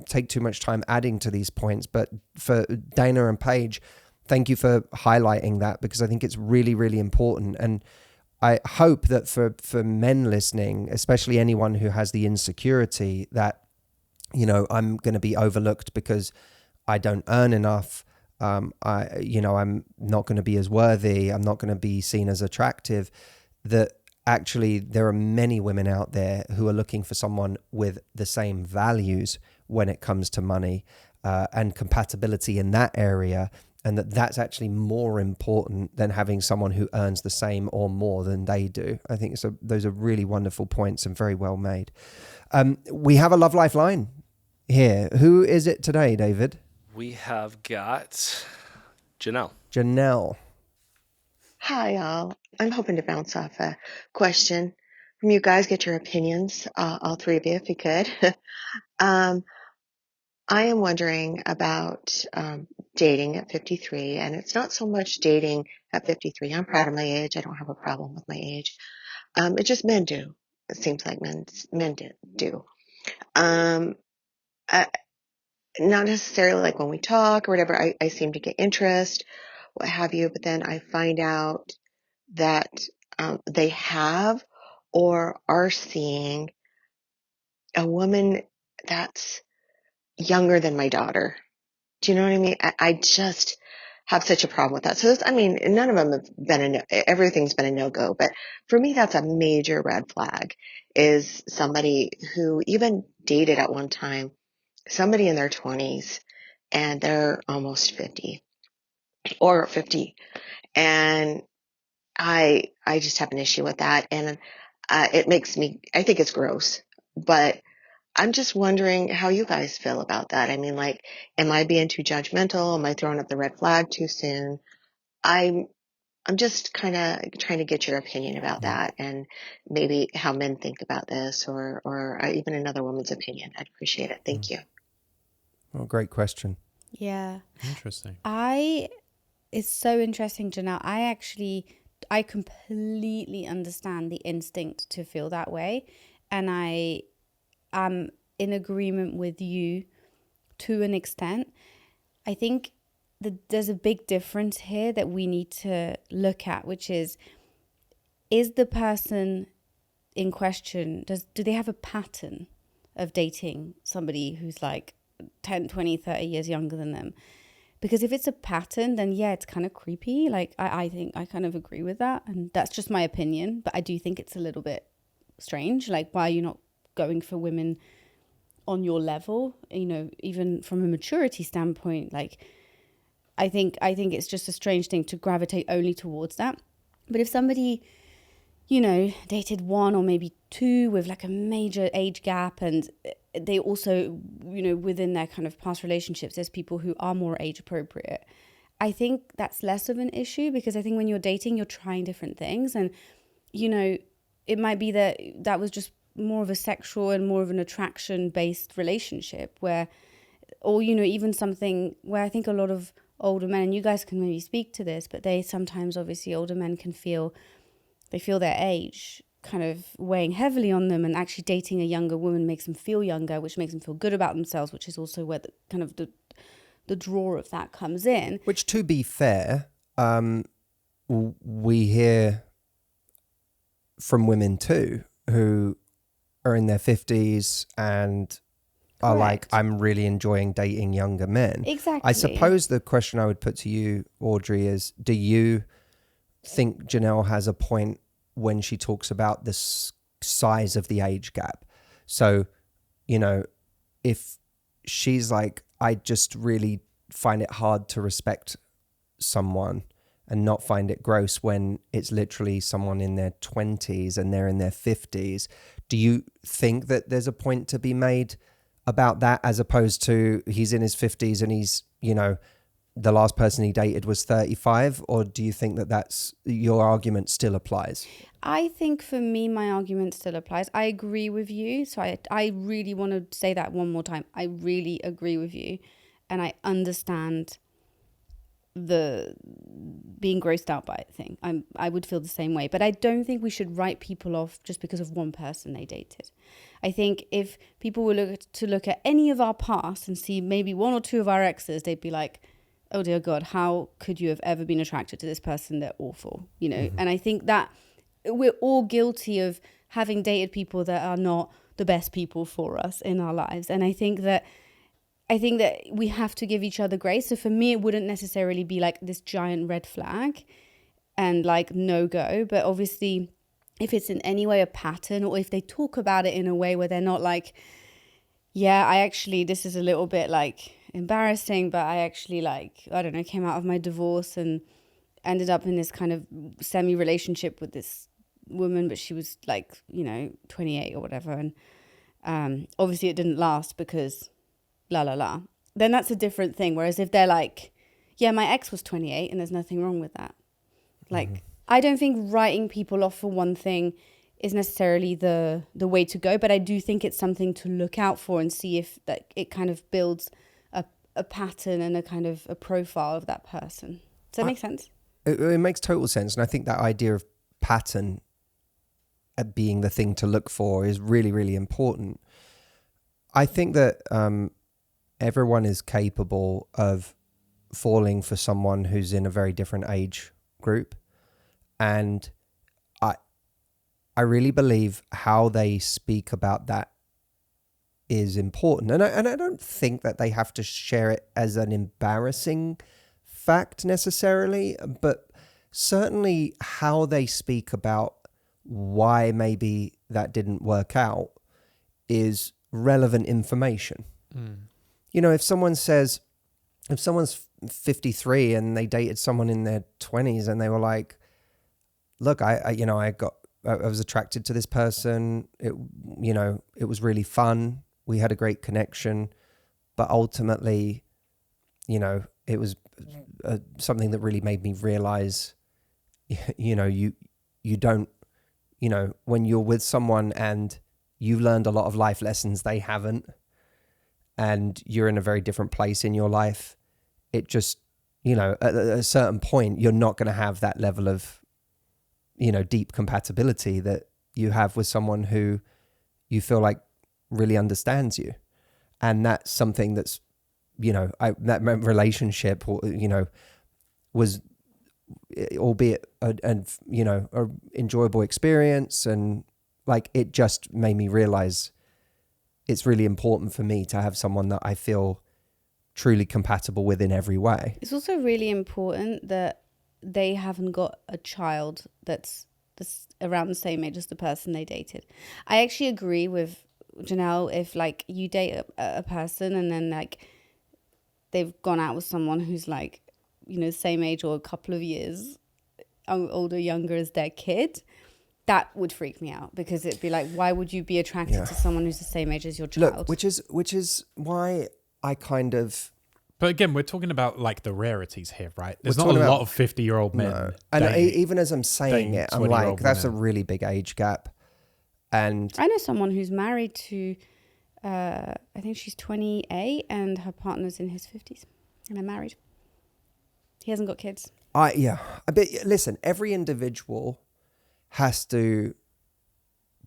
take too much time adding to these points, but for Dana and Paige, thank you for highlighting that, because I think it's really, really important. And I hope that for men listening, especially anyone who has the insecurity that, I'm going to be overlooked because I don't earn enough. I'm not going to be as worthy. I'm not going to be seen as attractive. That actually there are many women out there who are looking for someone with the same values when it comes to money and compatibility in that area. And that's actually more important than having someone who earns the same or more than they do. I think those are really wonderful points and very well made. We have a Love Lifeline here. Who is it today, David? We have got Janelle. Janelle. Hi, all. I'm hoping to bounce off a question from you guys, get your opinions, all three of you, if you could. I am wondering about dating at 53, and it's not so much dating at 53. I'm proud of my age. I don't have a problem with my age. It's just men do. It seems like men do. Not necessarily like when we talk or whatever, I seem to get interest, what have you, but then I find out that they have or are seeing a woman that's younger than my daughter. Do you know what I mean? I just have such a problem with that. So none of them have been everything's been a no-go, but for me, that's a major red flag, is somebody who even dated at one time, somebody in their 20s, and they're almost 50 or 50. And I just have an issue with that. And it makes me, I think it's gross, but I'm just wondering how you guys feel about that. I mean, like, am I being too judgmental? Am I throwing up the red flag too soon? I'm just kind of trying to get your opinion about that, and maybe how men think about this, or even another woman's opinion. I'd appreciate it. Thank you. Well, great question. Yeah. Interesting. It's so interesting, Janelle. I completely understand the instinct to feel that way. And I am in agreement with you to an extent. I think there's a big difference here that we need to look at, which is the person in question, do they have a pattern of dating somebody who's like 10, 20, 30 years younger than them? Because if it's a pattern, then yeah, it's kind of creepy. Like, I think I kind of agree with that. And that's just my opinion. But I do think it's a little bit strange. Like, why are you not going for women on your level? You know, even from a maturity standpoint, like, I think it's just a strange thing to gravitate only towards that. But if somebody, you know, dated one or maybe two with like a major age gap, and they also, you know, within their kind of past relationships, there's people who are more age appropriate. I think that's less of an issue, because I think when you're dating, you're trying different things. And, you know, it might be that was just more of a sexual and more of an attraction based relationship where, or, you know, even something where I think a lot of older men, and you guys can maybe speak to this, but they sometimes, obviously, older men can feel their age kind of weighing heavily on them, and actually dating a younger woman makes them feel younger, which makes them feel good about themselves, which is also where the draw of that comes in. Which, to be fair, we hear from women too who are in their 50s and are like, I'm really enjoying dating younger men. Exactly. I suppose the question I would put to you, Audrey, is do you think Janelle has a point when she talks about the size of the age gap? So, you know, if she's like, I just really find it hard to respect someone and not find it gross when it's literally someone in their 20s and they're in their 50s, do you think that there's a point to be made about that, as opposed to he's in his 50s and he's, you know, the last person he dated was 35? Or do you think that that's your argument still applies? I think for me, my argument still applies. I agree with you. So I really want to say that one more time. I really agree with you. And I understand the being grossed out by it thing. I would feel the same way. But I don't think we should write people off just because of one person they dated. I think if people were look at any of our past and see maybe one or two of our exes, they'd be like, oh dear God, how could you have ever been attracted to this person? They're awful, you know? Mm-hmm. And I think that we're all guilty of having dated people that are not the best people for us in our lives. And I think that we have to give each other grace. So for me, it wouldn't necessarily be like this giant red flag and like no go. But obviously, if it's in any way a pattern, or if they talk about it in a way where they're not like, yeah, this is a little bit like embarrassing, but I actually like, I don't know, came out of my divorce and ended up in this kind of semi-relationship with this woman, but she was like, you know, 28 or whatever. And obviously it didn't last because then that's a different thing. Whereas if they're like, yeah, my ex was 28 and there's nothing wrong with that. Like, I don't think writing people off for one thing is necessarily the way to go, but I do think it's something to look out for and see if that it kind of builds a pattern and a kind of a profile of that person. Does that make sense? It makes total sense. And I think that idea of pattern being the thing to look for is really, really important. I think that everyone is capable of falling for someone who's in a very different age group. And I really believe how they speak about that is important. And I don't think that they have to share it as an embarrassing fact necessarily, but certainly how they speak about why maybe that didn't work out is relevant information. You know, if someone's 53 and they dated someone in their 20s and they were like, look, I was attracted to this person. It was really fun. we had a great connection, but ultimately, you know, it was something that really made me realize, you know, you don't, you know, when you're with someone and you learned a lot of life lessons they haven't, and you're in a very different place in your life, it just, you know, at a certain point, you're not going to have that level of, you know, deep compatibility that you have with someone who you feel like really understands you. And that's something that's, you know, that relationship, you know, was, albeit a you know, a enjoyable experience, and like it just made me realize it's really important for me to have someone that I feel truly compatible with in every way. It's also really important that they haven't got a child that's around the same age as the person they dated. I actually agree with Janelle. If like you date a person and then like they've gone out with someone who's like, you know, same age or a couple of years older, younger as their kid, that would freak me out, because it'd be like, why would you be attracted to someone who's the same age as your child? Look, which is why I kind of. But again, we're talking about like the rarities here, right? There's not a lot of 50-year-old men. No. And even as I'm saying it, I'm like, that's a really big age gap. And I know someone who's married to, I think she's 28 and her partner's in his 50s, and they're married. He hasn't got kids. But listen, every individual has to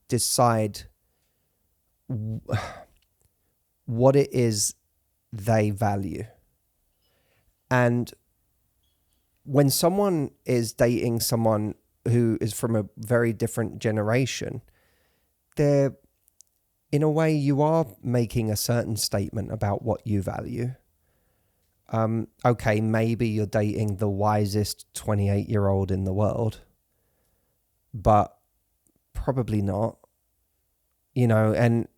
decide what it is they value. And when someone is dating someone who is from a very different generation, they're, in a way, you are making a certain statement about what you value. Okay, maybe you're dating the wisest 28-year-old in the world, but probably not, you know. And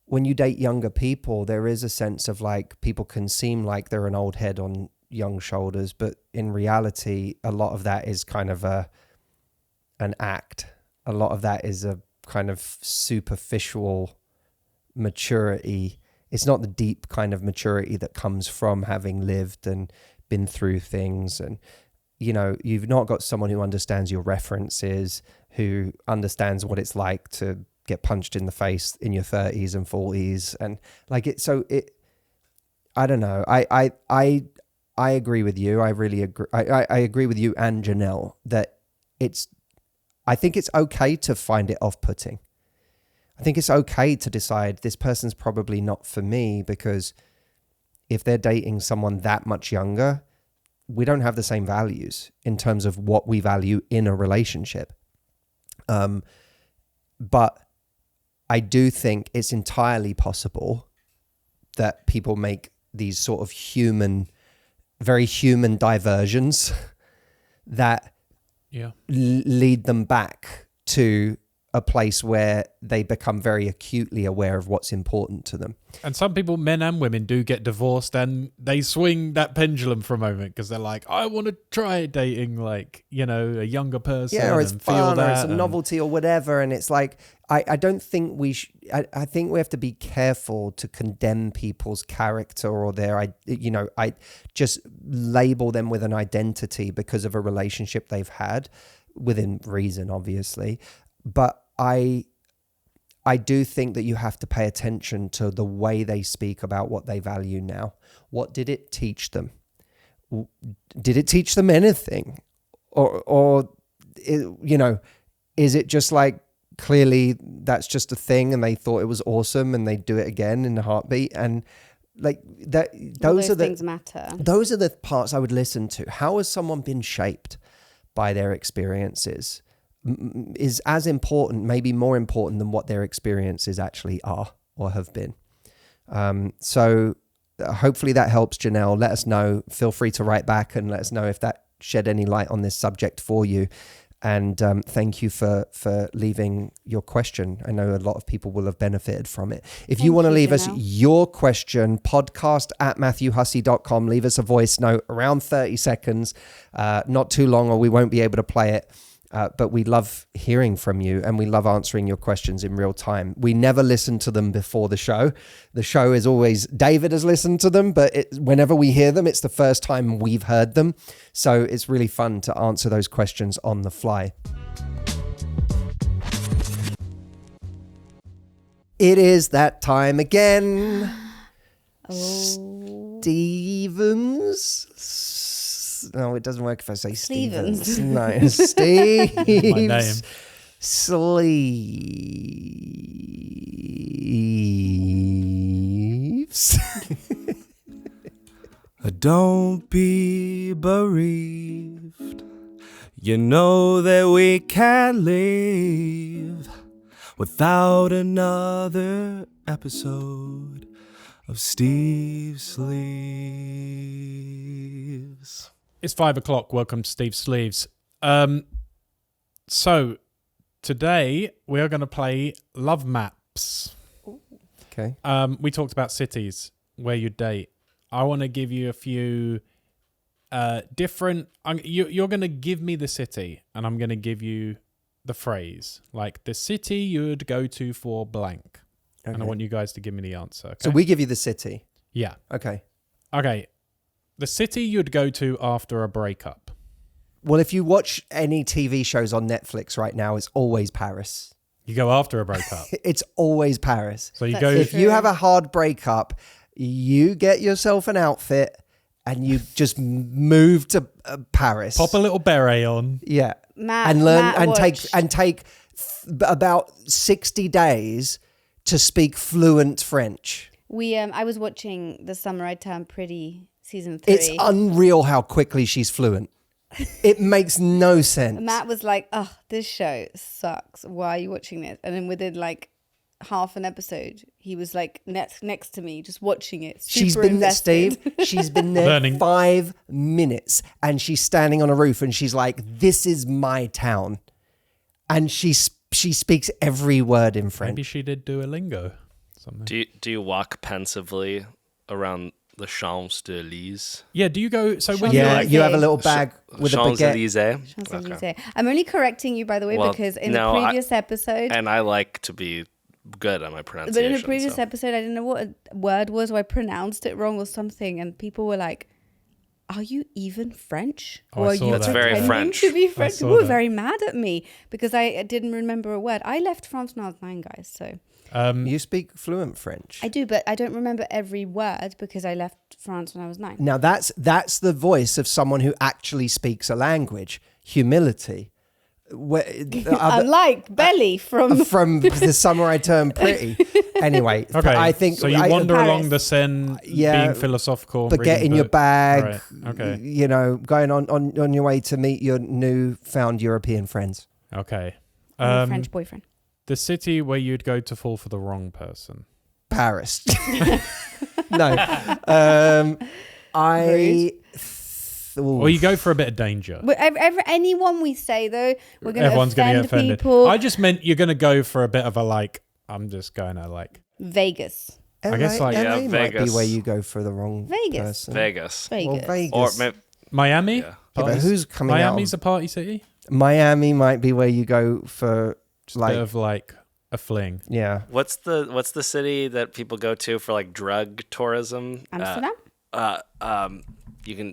when you date younger people, there is a sense of like, people can seem like they're an old head on young shoulders, but in reality, a lot of that is kind of an act. A lot of that is a kind of superficial maturity. It's not the deep kind of maturity that comes from having lived and been through things. And, you know, you've not got someone who understands your references, who understands what it's like to get punched in the face in your 30s and 40s. And like it, so it, I don't know. I agree with you. I really agree. I agree with you and Janelle that I think it's okay to find it off-putting. I think it's okay to decide this person's probably not for me, because if they're dating someone that much younger, we don't have the same values in terms of what we value in a relationship. But I do think it's entirely possible that people make these sort of very human diversions that lead them back to a place where they become very acutely aware of what's important to them. And some people, men and women, do get divorced and they swing that pendulum for a moment because they're like, I want to try dating, like, you know, a younger person. Yeah, or it's and fun, feel or that it's a novelty or whatever. And it's like, I don't think I think we have to be careful to condemn people's character or I just label them with an identity because of a relationship they've had, within reason, obviously. But I do think that you have to pay attention to the way they speak about what they value now. What did it teach them? Did it teach them anything? Or you know, is it just like, clearly that's just a thing and they thought it was awesome and they do it again in a heartbeat? And like that, those things matter. Those are the parts I would listen to. How has someone been shaped by their experiences is as important, maybe more important than what their experiences actually are or have been. So hopefully that helps, Janelle. Let us know. Feel free to write back and let us know if that shed any light on this subject for you. And thank you for leaving your question. I know a lot of people will have benefited from it. If you want to leave us your question, podcast@MatthewHussey.com. Leave us a voice note around 30 seconds, not too long, or we won't be able to play it. But we love hearing from you, and we love answering your questions in real time. We never listen to them before the show. The show is always, David has listened to them, but whenever we hear them, it's the first time we've heard them. So it's really fun to answer those questions on the fly. It is that time again. Stevens. No, it doesn't work if I say Stevens. No, Steve. My name. Sleeves. Don't be bereaved. You know that we can't leave without another episode of Steve Sleeves. It's 5 o'clock. Welcome to Steve Sleeves. So today we are going to play Love Maps. Okay. We talked about cities where you date. I want to give you a few different. You're going to give me the city, and I'm going to give you the phrase, like the city you'd go to for blank. Okay. And I want you guys to give me the answer. Okay? So we give you the city. Yeah. Okay. Okay. The city you'd go to after a breakup. Well, if you watch any TV shows on Netflix right now, it's always Paris. You go after a breakup. It's always Paris. So you That's go. true. If you have a hard breakup, you get yourself an outfit and you just move to Paris. Pop a little beret on. Yeah. Matt, And learn Matt and watched- take about 60 days to speak fluent French. I was watching The Summer I Turned Pretty season 3. It's unreal how quickly she's fluent. It makes no sense. Matt was like, "Oh, this show sucks. Why are you watching this?" And then within like half an episode, he was like next to me, just watching it. She's been there, Steve. She's been there Learning. 5 minutes, and she's standing on a roof, and she's like, "This is my town," and she speaks every word in French. Maybe she did Duolingo. Something. Do you walk pensively around the Champs-Élysées? Yeah. Do you go? So when Champs- you Yeah, Champs-Élysées. you have a little bag with a baguette. Champs-Élysées. Champs-Élysées. I'm only correcting you, by the way, Well, because in no, the previous episode, And I like to be good on my pronunciation. but in the previous so. episode, I didn't know what a word was, or I pronounced it wrong or something, and people were like, "Are you even French? Oh, I or are saw you that. That's very pretending French. to be I French?" saw People were that. very mad at me because I didn't remember a word. I left France when I was 9, guys, so You speak fluent French. I do, but I don't remember every word because I left France when I was 9. Now that's the voice of someone who actually speaks a language. Humility. Unlike Belly from From The Summer I Turned Pretty. Anyway, Okay. I think so. You wander Paris. along the Seine, Yeah, being philosophical, baguette reading in your books. bag. Right. Okay. You know, going on your way to meet your newfound European friends. Okay. my French boyfriend. The city where you'd go to fall for the wrong person. Paris. No. Or you go for a bit of danger. Anyone we say though, we're going to Everyone's going to offend get offended. people. I just meant you're going to go for a bit of a like. I'm just going to like. Vegas. I guess, like, LA yeah, might be Vegas. where you go for the wrong Vegas. person. Vegas. Vegas. Well, Vegas. Or maybe, Miami. Yeah. Yeah, but Parties- who's coming Miami's out? a party city. Miami might be where you go for Just a like bit of like a fling. yeah. what's the city that people go to for like drug tourism? Amsterdam?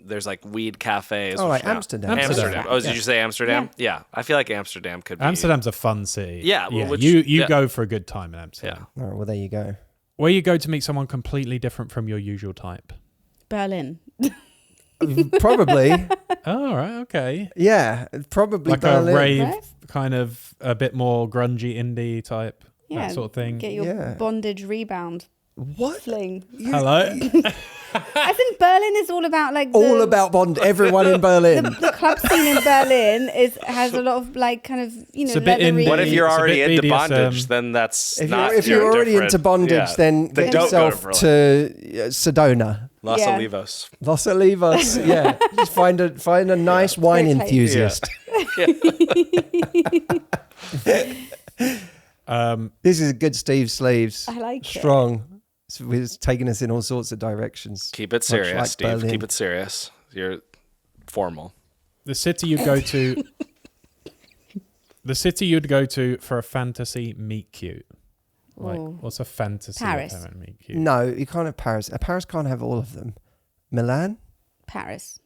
There's like weed cafes. Oh, which like now- Amsterdam. Amsterdam. Oh, did you say Amsterdam? Yeah. I feel like Amsterdam could be. Amsterdam's a fun city. Yeah, well, which- you yeah. go for a good time in Amsterdam. Yeah. All right, well there you go. Where you go to meet someone completely different from your usual type. Berlin. Probably. Oh, all right, okay. Yeah, probably Like Berlin. a rave, Right? kind of a bit more grungy indie type, Yeah. that sort of thing. Get your Yeah. bondage rebound What? fling. Hello. I think Berlin is all about like All about Bond. Everyone in Berlin. the club scene in Berlin has a lot of like kind of It's a bit leathery. indie. What if you're It's a already bit into BDSM. bondage? Then that's If not. you're already different. into bondage, Yeah. then get don't go yourself Berlin. to Sedona. Los Yeah. Olivos. Los Olivos. Yeah, just find a nice wine Great place. enthusiast. This is a good Steve Sleeves. I like it. Strong. It's taking us in all sorts of directions. Keep it Much serious, like Steve. Berlin. Keep it serious. You're formal. The city you go to. The city you'd go to for a fantasy meet cute. Like, Ooh. what's a fantasy Paris. meet cute? No, you can't have Paris. Paris can't have all of them. Milan? Paris.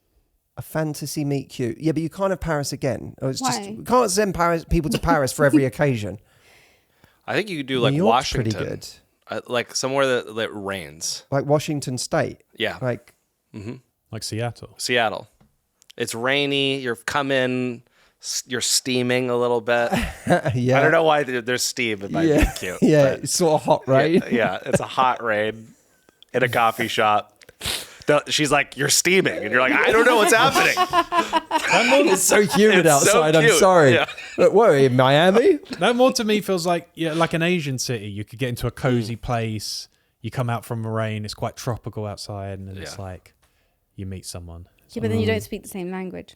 A fantasy meet cute. Yeah, but you can't have Paris again. Or it's just Why? you can't send people to Paris for every occasion. I think you could do New like York's Washington. pretty good. Like somewhere that rains. Like Washington State. Yeah. Like Like Seattle. Seattle. It's rainy. You're coming. You're steaming a little bit. yeah. I don't know why there's steam. It might be cute. Yeah, but it's sort of hot, right? Yeah, it's a hot rain in a coffee shop. She's like, you're steaming. And you're like, I don't know what's happening. It's so humid It's so outside. I'm cute. sorry. Yeah. But where in Miami? That more to me feels like like an Asian city. You could get into a cozy place. You come out from the rain. It's quite tropical outside, and then it's like you meet someone. Yeah, but then you don't speak the same language.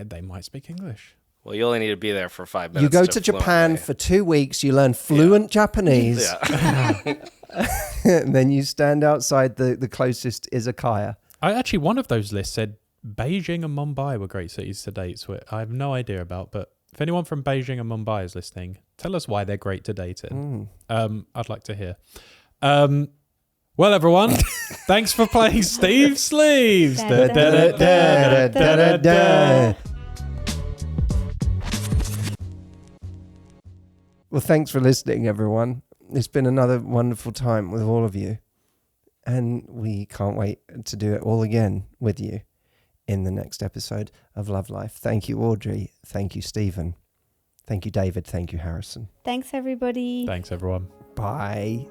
They might speak English. Well, you only need to be there for 5 minutes. You go to Japan for 2 weeks. You learn fluent Japanese. Yeah. And then you stand outside the closest izakaya. One of those lists said Beijing and Mumbai were great cities to date with. I have no idea about, but if anyone from Beijing and Mumbai is listening, tell us why they're great to date in. I'd like to hear. Well, everyone, thanks for playing Steve Sleeves. Da, da, da, da, Da-da-da-da-da-da. Well, thanks for listening, everyone. It's been another wonderful time with all of you. And we can't wait to do it all again with you in the next episode of Love Life. Thank you, Audrey. Thank you, Stephen. Thank you, David. Thank you, Harrison. Thanks, everybody. Thanks, everyone. Bye.